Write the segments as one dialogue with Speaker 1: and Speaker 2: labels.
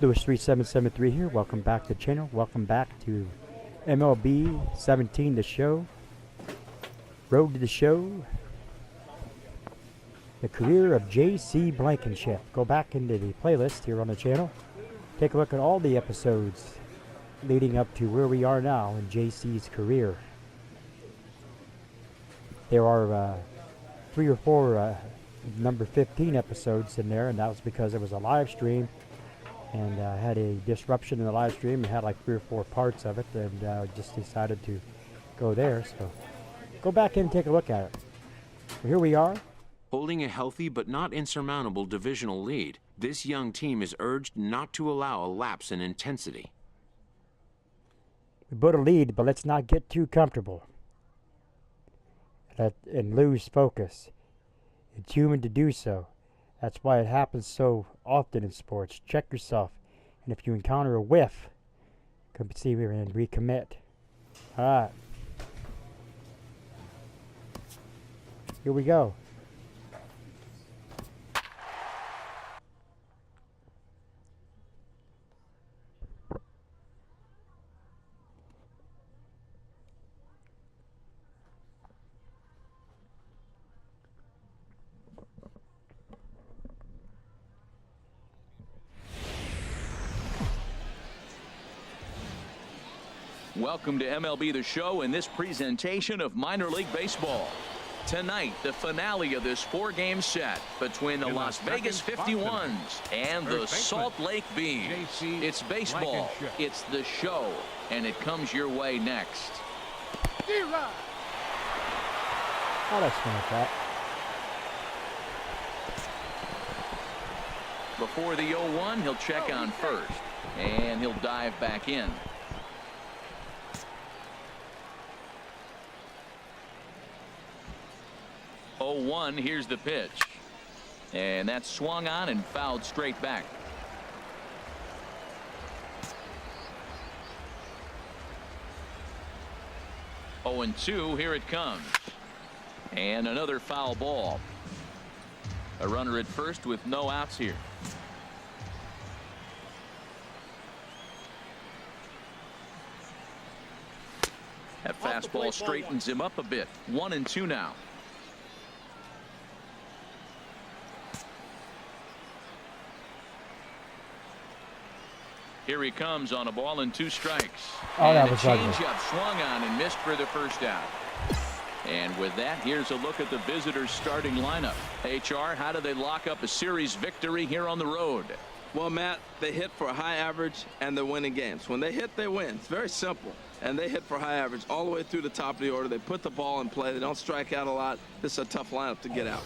Speaker 1: Lewis3773 here. Welcome back to the channel. Welcome back to MLB 17, the show. Road to the show. The career of J.C. Blankenship. Go back into the playlist here on the channel. Take a look at all the episodes leading up to where we are now in J.C.'s career. There are 3 or 4 number 15 episodes in there, and that was because it was a live stream. And had a disruption in the live stream. It had like 3 or 4 parts of it, and just decided to go there. So go back in and take a look at it. So here we are.
Speaker 2: Holding a healthy but not insurmountable divisional lead, this young team is urged not to allow a lapse in intensity.
Speaker 1: We put a lead, but let's not get too comfortable and lose focus. It's human to do so. That's why it happens so often in sports. Check yourself. And if you encounter a whiff, come see me and recommit. Alright. Here we go.
Speaker 3: Welcome to MLB The Show and this presentation of minor league baseball. Tonight, the finale of this 4-game set between the Las Vegas 51s and the Salt Lake Bees. It's baseball, it's the show, and it comes your way next.
Speaker 1: Oh, that's not that.
Speaker 3: Before the 0-1, he'll check on first, and he'll dive back in. 0-1, here's the pitch. And that's swung on and fouled straight back. Oh, and 2, here it comes. And another foul ball. A runner at first with no outs here. That fastball straightens him up a bit. 1-2 now. Here he comes on a ball and 2 strikes.
Speaker 1: Oh, that
Speaker 3: and
Speaker 1: was
Speaker 3: a
Speaker 1: ugly.
Speaker 3: changeup swung on and missed for the first out. And with that, here's a look at the visitors' starting lineup. HR, how do they lock up a series victory here on the road?
Speaker 4: Well, Matt, they hit for a high average and they're winning games. When they hit, they win. It's very simple. And they hit for high average all the way through the top of the order. They put the ball in play. They don't strike out a lot. This is a tough lineup to get out.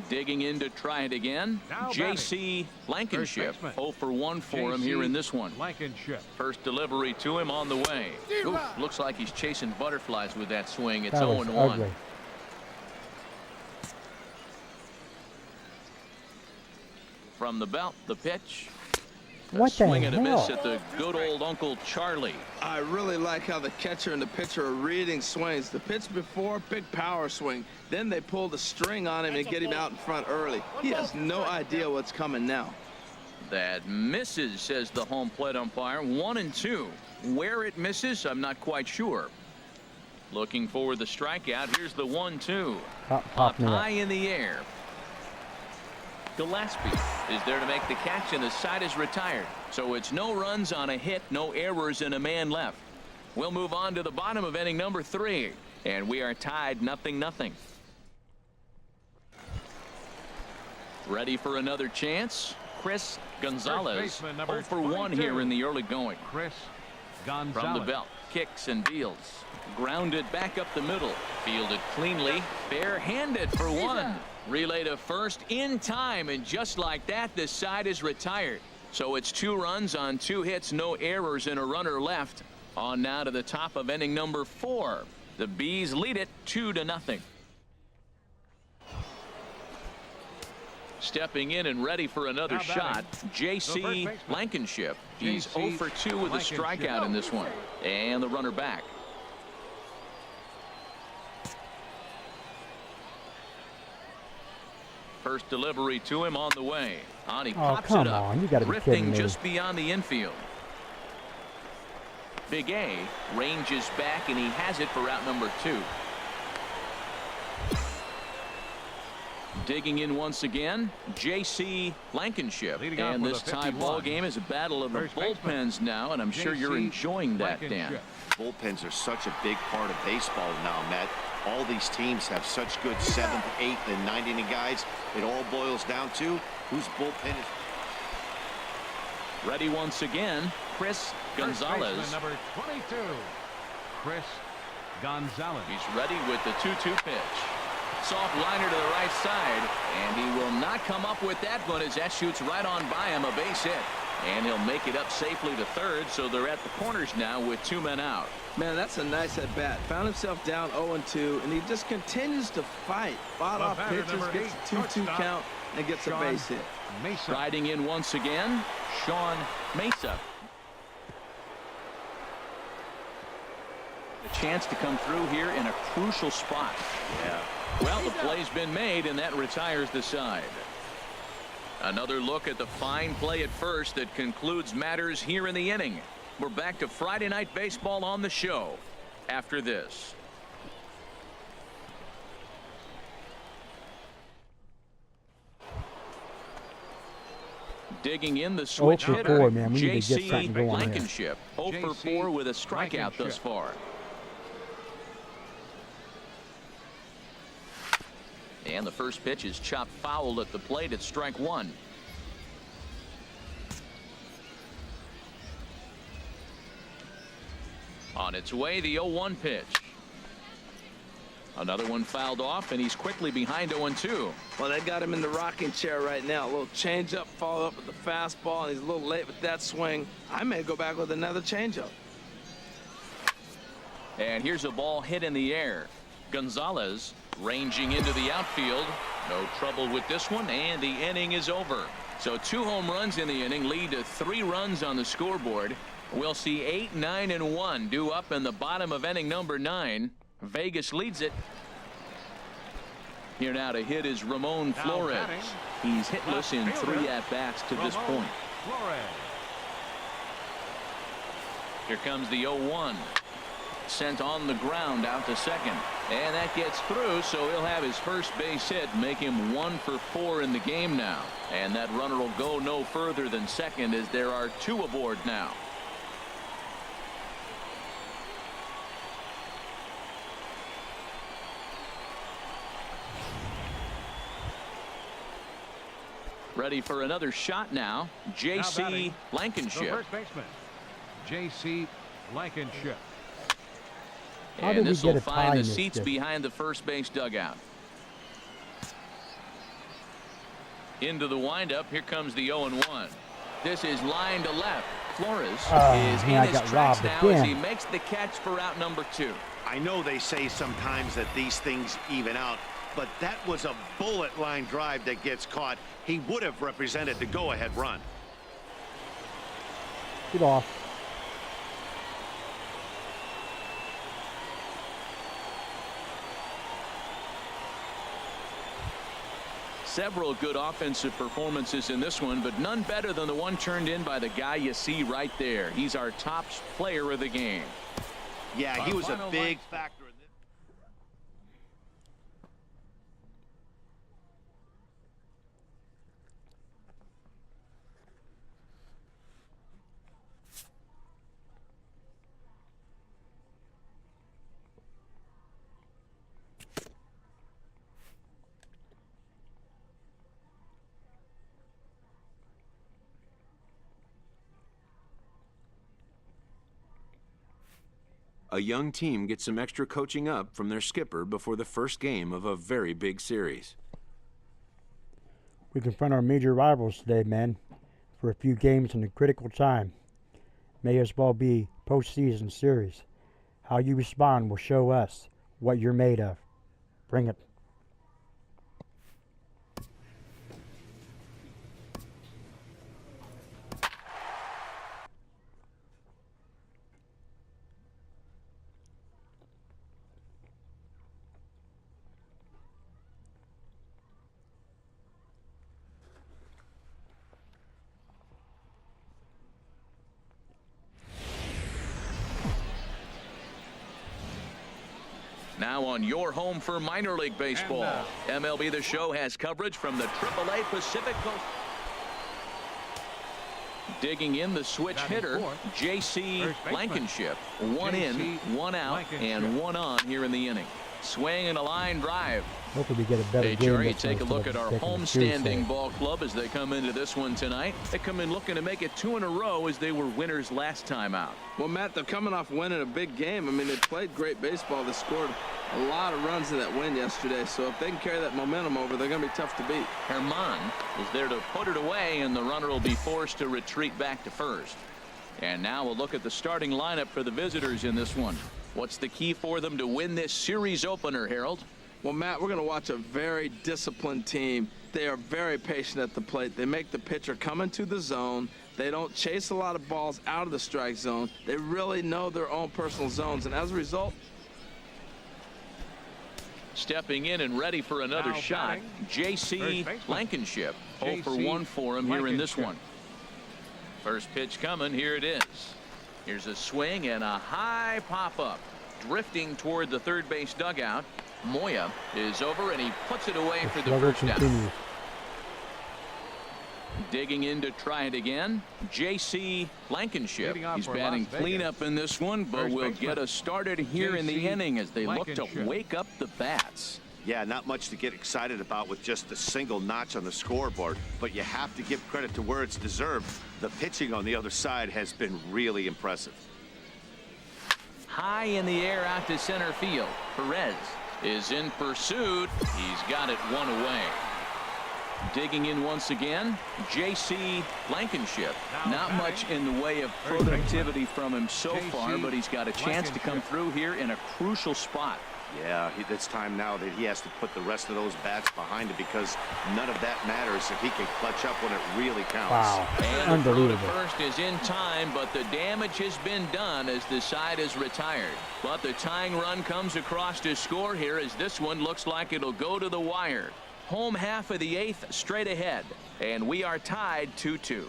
Speaker 3: Digging in to try it again. J.C. Blankenship. 0 for 1 for him here in this one.
Speaker 5: Blankenship.
Speaker 3: First delivery to him on the way. Ooh, looks like he's chasing butterflies with that swing. It's
Speaker 1: That was
Speaker 3: 0-1.
Speaker 1: ugly.
Speaker 3: From the belt, the pitch.
Speaker 1: What the
Speaker 3: swing and a miss
Speaker 1: hell?
Speaker 3: at the good old Uncle Charlie.
Speaker 4: I really like how the catcher and the pitcher are reading swings. The pitch before, big power swing. Then they pull the string on him and get him out in front early. He has no idea what's coming now.
Speaker 3: That misses, says the home plate umpire. 1-2. Where it misses, I'm not quite sure. Looking for the strikeout. Here's the 1-2.
Speaker 1: Pop me up.
Speaker 3: High in the air. Gillespie is there to make the catch, and the side is retired. So it's no runs on a hit, no errors, and a man left. We'll move on to the bottom of inning number 3, and we are tied 0-0. Ready for another chance? Chris Gonzalez. 0 for 1 here in the early going.
Speaker 5: Chris Gonzalez.
Speaker 3: From the belt, kicks and deals. Grounded back up the middle. Fielded cleanly. Bare-handed for 1. Relay to first in time, and just like that, the side is retired. So it's 2 runs on 2 hits, no errors, and a runner left. On now to the top of inning number 4. The Bees lead it 2-0. Stepping in and ready for another shot, J.C. Blankenship. He's 0 for 2 with a strikeout in this one. And the runner back. First delivery to him on the way. He
Speaker 1: Oh,
Speaker 3: pops
Speaker 1: come
Speaker 3: it up.
Speaker 1: on. You got to be kidding
Speaker 3: Drifting
Speaker 1: me.
Speaker 3: just beyond the infield. Big A ranges back, and he has it for out number 2. Digging in once again, J.C. Blankenship. And this tie ball game is a battle of the bullpens now, and I'm sure you're enjoying that, Dan.
Speaker 5: Bullpens are such a big part of baseball now, Matt. All these teams have such good 7th, 8th, and 9th inning guys. It all boils down to whose bullpen is.
Speaker 3: Ready once again, Chris Gonzalez.
Speaker 6: Number 22, Chris Gonzalez.
Speaker 3: He's ready with the 2-2 pitch. Soft liner to the right side, and he will not come up with that one as that shoots right on by him, a base hit. And he'll make it up safely to third, so they're at the corners now with 2 men out.
Speaker 4: Man, that's a nice at bat. Found himself down 0-2, and he just continues to fight. Fought off pitches, gets a 2-2 count, and gets a base hit.
Speaker 6: Mesa.
Speaker 3: Riding in once again, Sean Mesa. A chance to come through here in a crucial spot.
Speaker 5: Yeah.
Speaker 3: Well, the play's been made, and that retires the side. Another look at the fine play at first that concludes matters here in the inning. We're back to Friday Night Baseball on the show after this. Digging in the switch
Speaker 1: 0 for
Speaker 3: hitter,
Speaker 1: 4, man. We need to get
Speaker 3: J.C.
Speaker 1: something going here.
Speaker 3: Blankenship. 0 for 4 with a strikeout thus far. And the first pitch is chopped foul at the plate at strike 1. On its way, the 0-1 pitch. Another one fouled off, and he's quickly behind 0-2.
Speaker 4: Well, they got him in the rocking chair right now. A little changeup, follow up with the fastball, and he's a little late with that swing. I may go back with another changeup.
Speaker 3: And here's a ball hit in the air. Gonzalez ranging into the outfield. No trouble with this one, and the inning is over. So 2 home runs in the inning lead to 3 runs on the scoreboard. We'll see 8, 9, and 1 due up in the bottom of inning number 9. Vegas leads it. Here now to hit is Ramon Flores. He's hitless in 3 at-bats to this point. Here comes the 0-1. Sent on the ground out to second. And that gets through, so he'll have his first base hit, make him 1 for 4 in the game now. And that runner will go no further than second as there are 2 aboard now. Ready for another shot now, J.C. Blankenship.
Speaker 6: First baseman, J.C. Blankenship.
Speaker 3: And this will find the seats behind the first base dugout. Into the windup. Here comes the 0-1. This is line to left. Flores is in his tracks now as he makes the catch for out number 2.
Speaker 5: I know they say sometimes that these things even out, but that was a bullet line drive that gets caught. He would have represented the go-ahead run.
Speaker 1: Get off.
Speaker 3: Several good offensive performances in this one, but none better than the one turned in by the guy you see right there. He's our top player of the game.
Speaker 5: Yeah, he was a big factor in this.
Speaker 2: A young team gets some extra coaching up from their skipper before the first game of a very big series.
Speaker 1: We confront our major rivals today, man, for a few games in a critical time. May as well be postseason series. How you respond will show us what you're made of. Bring it.
Speaker 3: Now on your home for minor league baseball. MLB The Show has coverage from the AAA Pacific Coast. Digging in the switch hitter, J.C. Blankenship. One in, one out, and one on here in the inning. Swing and a line drive.
Speaker 1: Hopefully we get a better
Speaker 3: Hey,
Speaker 1: game.
Speaker 3: Jerry, take a look at our homestanding ball club as they come into this one tonight. They come in looking to make it 2 in a row as they were winners last time out.
Speaker 4: Well, Matt, they're coming off winning a big game. I mean, they played great baseball. They scored a lot of runs in that win yesterday. So if they can carry that momentum over, they're going to be tough to beat.
Speaker 3: Herman is there to put it away, and the runner will be forced to retreat back to first. And now we'll look at the starting lineup for the visitors in this one. What's the key for them to win this series opener, Harold?
Speaker 4: Well, Matt, we're going to watch a very disciplined team. They are very patient at the plate. They make the pitcher come into the zone. They don't chase a lot of balls out of the strike zone. They really know their own personal zones, and as a result,
Speaker 3: stepping in and ready for another shot, J.C. Blankenship. 0 for 1 for him here in this one. First pitch coming. Here it is. Here's a swing and a high pop-up. Drifting toward the third base dugout. Moya is over, and he puts it away for the first down. Digging in to try it again, J.C. Blankenship. He's batting cleanup in this one, but will get us started here in the inning as they look to wake up the bats.
Speaker 5: Yeah, not much to get excited about with just a single notch on the scoreboard, but you have to give credit to where it's deserved. The pitching on the other side has been really impressive.
Speaker 3: High in the air out to center field. Perez is in pursuit. He's got it 1 away. Digging in once again, J.C. Blankenship. Not much in the way of productivity from him so far, but he's got a chance to come through here in a crucial spot.
Speaker 5: Yeah, it's time now that he has to put the rest of those bats behind it, because none of that matters if he can clutch up when it really counts.
Speaker 1: Wow,
Speaker 3: and
Speaker 1: unbelievable.
Speaker 3: The first is in time, but the damage has been done as the side is retired. But the tying run comes across to score here as this one looks like it'll go to the wire. Home half of the 8th straight ahead, and we are tied 2-2.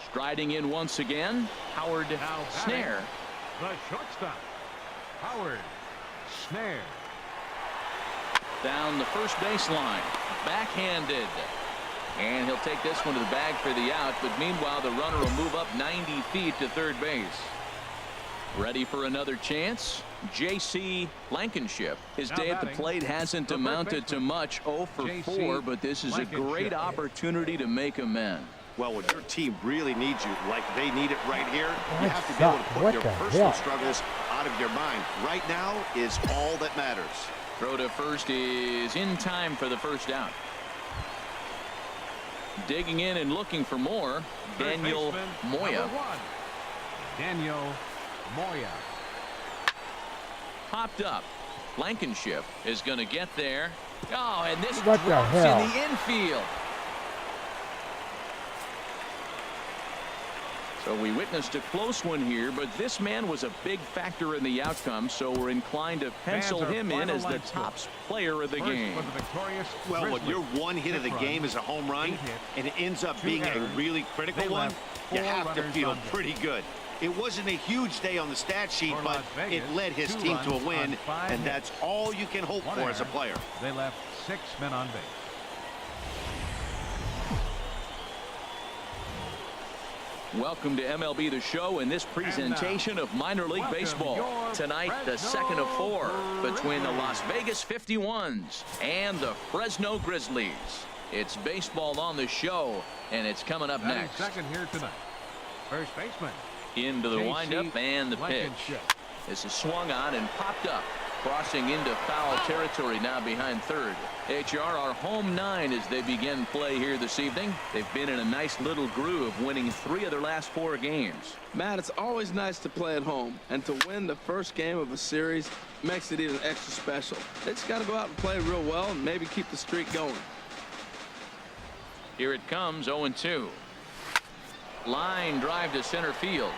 Speaker 3: Striding in once again, Howard Snare.
Speaker 6: The shortstop, Howard Snare.
Speaker 3: Down the first baseline, backhanded. And he'll take this one to the bag for the out, but meanwhile the runner will move up 90 feet to third base. Ready for another chance? J.C. Blankenship. His day at the plate hasn't amounted to much. 0 for 4, but this is a great opportunity to make amends.
Speaker 5: Well, when your team really needs you, like they need it right here, you have to be able to put your personal struggles out of your mind. Right now is all that matters.
Speaker 3: Throw to first is in time for the first out. Digging in and looking for more, Daniel Moya.
Speaker 6: Daniel Moya.
Speaker 3: Popped up. Blankenship is going to get there. Oh, and this
Speaker 1: What the
Speaker 3: drops
Speaker 1: hell?
Speaker 3: in the infield. So we witnessed a close one here, but this man was a big factor in the outcome, so we're inclined to pencil him in as the top player of the game.
Speaker 5: Well, when your one hit of the game is a home run, and it ends up being a really critical one, you have to feel pretty good. It wasn't a huge day on the stat sheet, but it led his team to a win, and that's all you can hope for as a player.
Speaker 6: They left 6 men on base.
Speaker 3: Welcome to MLB The Show in this presentation of minor league baseball. Tonight, the second of 4 between the Las Vegas 51s and the Fresno Grizzlies. It's baseball on the show, and it's coming up next.
Speaker 6: Second here tonight. First baseman.
Speaker 3: Into the windup and the pitch. This is swung on and popped up. Crossing into foul territory now behind third. HR, our home 9 as they begin play here this evening. They've been in a nice little groove, winning 3 of their last 4 games.
Speaker 4: Matt, it's always nice to play at home, and to win the first game of a series makes it even extra special. They just got to go out and play real well and maybe keep the streak going.
Speaker 3: Here it comes, 0-2. Line drive to center field.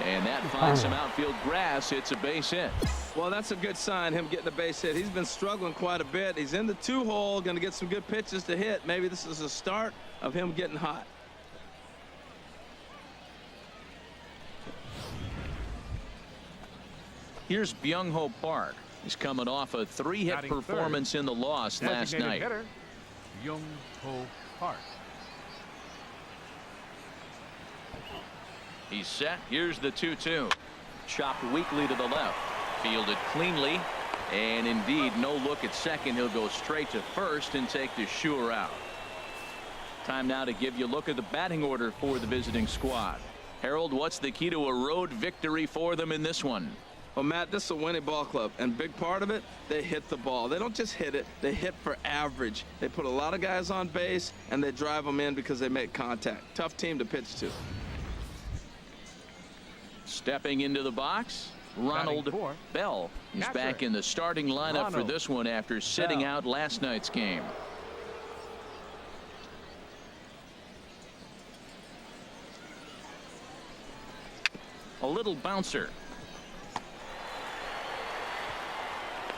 Speaker 3: And that finds some outfield grass. It's a base hit.
Speaker 4: Well, that's a good sign, him getting a base hit. He's been struggling quite a bit. He's in the 2-hole, going to get some good pitches to hit. Maybe this is the start of him getting hot.
Speaker 3: Here's Byung-ho Park. He's coming off a 3-hit performance in the loss last night.
Speaker 6: Hitter, Byung-ho Park.
Speaker 3: He's set. Here's the 2-2. Chopped weakly to the left. Fielded cleanly. And indeed, no look at second. He'll go straight to first and take the sure out. Time now to give you a look at the batting order for the visiting squad. Harold, what's the key to a road victory for them in this one?
Speaker 4: Well, Matt, this is a winning ball club, and big part of it, they hit the ball. They don't just hit it, they hit for average. They put a lot of guys on base, and they drive them in because they make contact. Tough team to pitch to.
Speaker 3: Stepping into the box, Ronald Bell. He's back in the starting lineup for this one after sitting out last night's game. A little bouncer.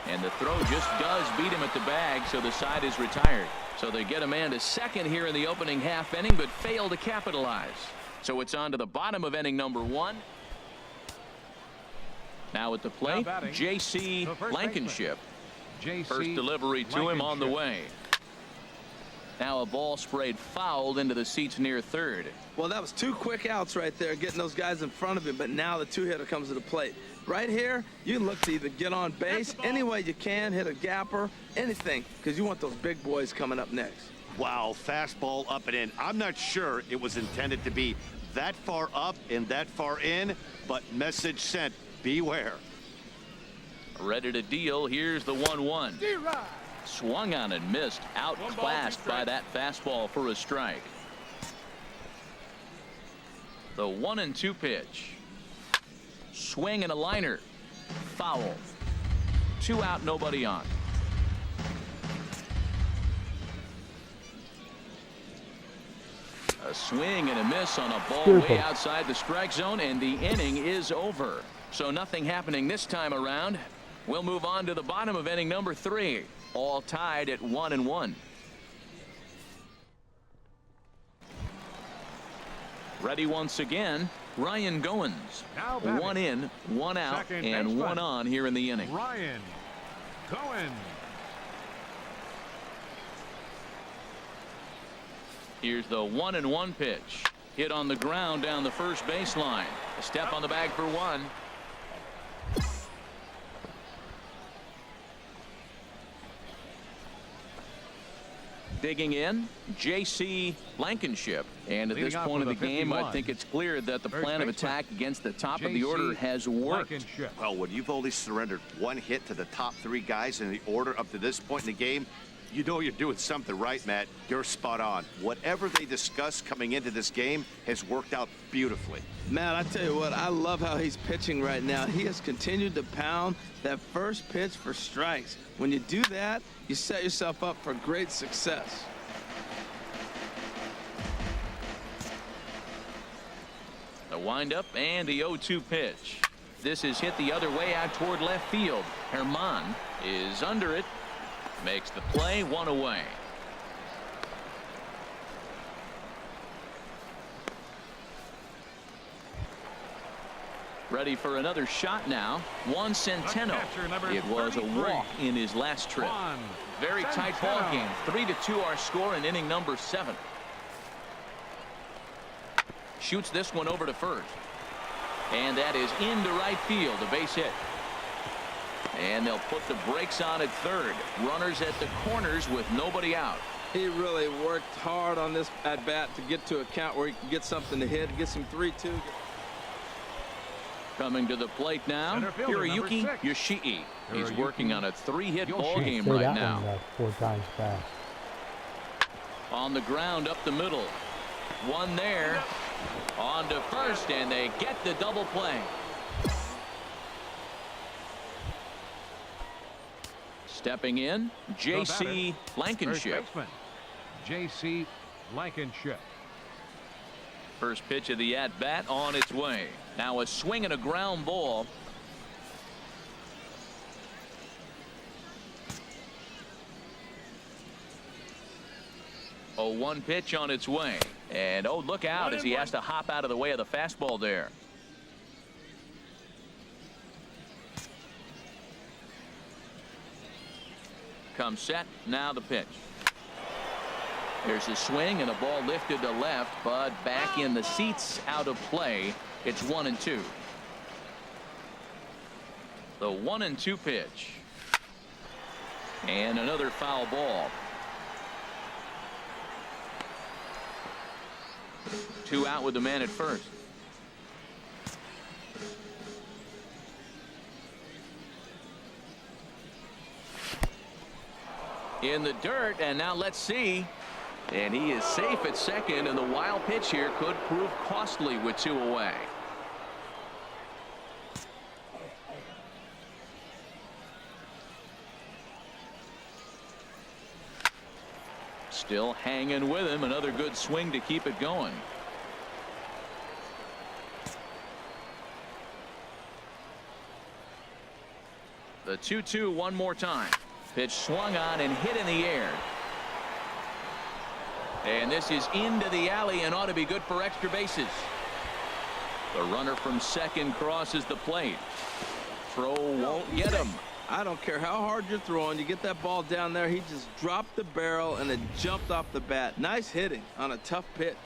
Speaker 3: And the throw just does beat him at the bag, so the side is retired. So they get a man to second here in the opening half inning, but fail to capitalize. So it's on to the bottom of inning number 1. Now at the plate, J.C. Blankenship. First delivery to him on the way. Now a ball sprayed fouled into the seats near third.
Speaker 4: Well, that was 2 quick outs right there, getting those guys in front of him, but now the 2-hitter comes to the plate. Right here, you look to either get on base any way you can, hit a gapper, anything, because you want those big boys coming up next.
Speaker 5: Wow, fastball up and in. I'm not sure it was intended to be that far up and that far in, but message sent, beware.
Speaker 3: Ready to deal. Here's the 1-1. Swung on and missed. Outclassed by that fastball for a strike. The 1-2 pitch. Swing and a liner. Foul. 2 out, nobody on. A swing and a miss on a ball way outside the strike zone, and the inning is over. So nothing happening this time around. We'll move on to the bottom of inning number 3. All tied at 1-1. Ready once again, Ryan Goins. 1 in, 1 out, and 1 on here in the inning.
Speaker 6: Ryan Goins.
Speaker 3: Here's the 1-1 pitch. Hit on the ground down the first baseline. A step on the bag for 1. Digging in, J.C. Blankenship. And at this point of the game, I think it's clear that the plan of attack against the top of the order has worked.
Speaker 5: Well, when you've only surrendered 1 hit to the top 3 guys in the order up to this point in the game, you know you're doing something right, Matt. You're spot on. Whatever they discussed coming into this game has worked out beautifully.
Speaker 4: Matt, I tell you what, I love how he's pitching right now. He has continued to pound that first pitch for strikes. When you do that, you set yourself up for great success.
Speaker 3: The windup and the 0-2 pitch. This is hit the other way out toward left field. Herman is under it. Makes the play, 1 away. Ready for another shot now. Juan Centeno. It was a walk in his last trip. Very tight ball game. 3-2 our score in inning number 7. Shoots this one over to first. And that is into right field. A base hit. And they'll put the brakes on at third. Runners at the corners with nobody out.
Speaker 4: He really worked hard on this at bat to get to a count where he can get something to hit. Gets him 3-2.
Speaker 3: Coming to the plate now, Hiroyuki Yoshii. He's working on a 3-hit ball game right now.
Speaker 1: 4 times fast.
Speaker 3: On the ground up the middle. One there. On to first, and they get the double play. Stepping in, J.C. Blankenship.
Speaker 6: J.C. Blankenship.
Speaker 3: First pitch of the at-bat on its way. Now a swing and a ground ball. Oh, 1 pitch on its way. And oh, look out as he has to hop out of the way of the fastball there. comes set. Now the pitch. There's a swing and a ball lifted to left, but back in the seats, out of play. It's 1-2. The 1-2 pitch. And another foul ball. 2 out with the man at first. In the dirt, and now let's see. And he is safe at second, and the wild pitch here could prove costly with 2 away. Still hanging with him. Another good swing to keep it going. The 2-2 one more time. Pitch swung on and hit in the air. And this is into the alley and ought to be good for extra bases. The runner from second crosses the plate. Throw won't get him.
Speaker 4: I don't care how hard you're throwing. You get that ball down there. He just dropped the barrel and it jumped off the bat. Nice hitting on a tough pitch.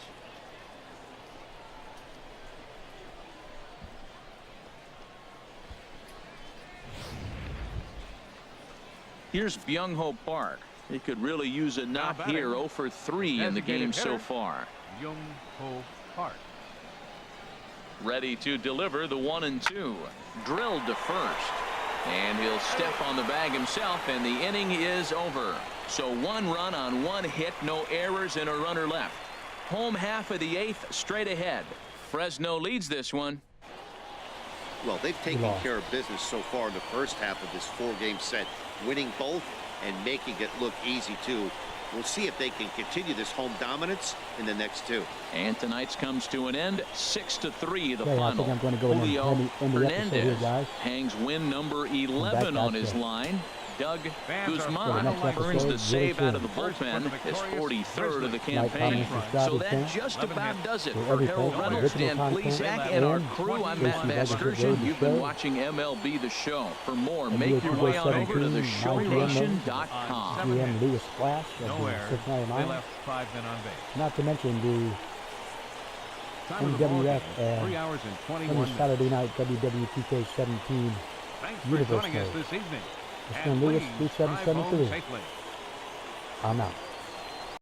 Speaker 3: Here's Byung-ho Park. He could really use a knock here. 0 for 3 in the game so far.
Speaker 6: Byung-ho Park.
Speaker 3: Ready to deliver the 1-2. Drilled to first. And he'll step on the bag himself, and the inning is over. So 1 run on 1 hit, no errors, and a runner left. Home half of the 8th straight ahead. Fresno leads this one.
Speaker 5: Well, they've taken care of business so far in the first half of this 4-game set, winning both and making it look easy too. We'll see if they can continue this home dominance in the next 2.
Speaker 3: And tonight's comes to an end. 6-3 the
Speaker 1: Okay,
Speaker 3: final.
Speaker 1: I think I'm going to go
Speaker 3: Julio
Speaker 1: in the episode here,
Speaker 3: Hernandez
Speaker 1: guys.
Speaker 3: hangs win number 11 on his line. Doug Guzman earns the save out of the bullpen, his 43rd of the campaign. So that just about does it for Harold Reynolds, Dan Plesac, and our crew. I'm Matt Vasgersian. You've been watching MLB The Show. For more, make your way on over to theshownation.com.
Speaker 1: Lewis Flash
Speaker 6: No error. They
Speaker 1: 699.
Speaker 6: left 5 men on base.
Speaker 1: Not to mention the
Speaker 6: Time of the ball
Speaker 1: MWF
Speaker 6: game, 3 hours and 21
Speaker 1: on the
Speaker 6: minutes.
Speaker 1: Saturday night WWPK 17
Speaker 6: Thanks for
Speaker 1: Universe
Speaker 6: joining us
Speaker 1: Mode.
Speaker 6: this evening.
Speaker 1: It's
Speaker 6: And
Speaker 1: Lewis
Speaker 6: please drive home
Speaker 1: 3773.
Speaker 6: safely.
Speaker 1: I'm out.